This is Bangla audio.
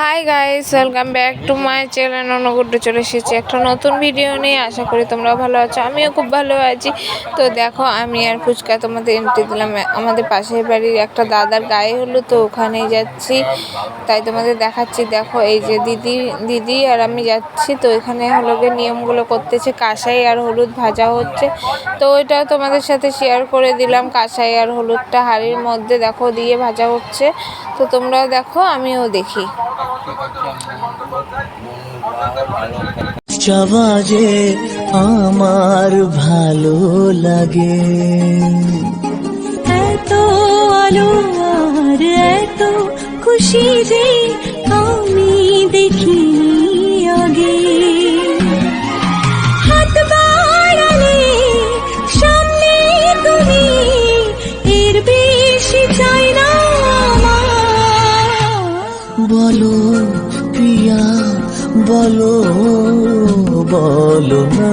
High guys, welcome back to my channel. অনুগুড্ডু চলে এসেছি একটা নতুন ভিডিও নিয়ে। আশা করি তোমরা ভালো আছো, আমিও খুব ভালো আছি। তো দেখো, আমি আর ফুচকা তোমাদের এন্ট্রি দিলাম আমাদের পাশের বাড়ির একটা দাদার গায়ে হলো, তো ওখানেই যাচ্ছি, তাই তোমাদের দেখাচ্ছি। দেখো, এই যে দিদি আর আমি যাচ্ছি। তো এখানে হলো গিয়ে নিয়মগুলো করতেছে, কাঁসাই আর হলুদ ভাজা হচ্ছে। তো ওইটাও তোমাদের সাথে শেয়ার করে দিলাম। কাঁসাই আর হলুদটা হাঁড়ির মধ্যে দেখো দিয়ে ভাজা হচ্ছে। তো তোমরাও দেখো, আমিও দেখি। বাজে আমার ভালো লাগে, এত আলো আর এত খুশি যে আমি দেখিনি আগে। হাত বাড়ালে সামনে তুমি, এর বেশি চাই না আমার। বলো প্রিয়া বলো বলো না।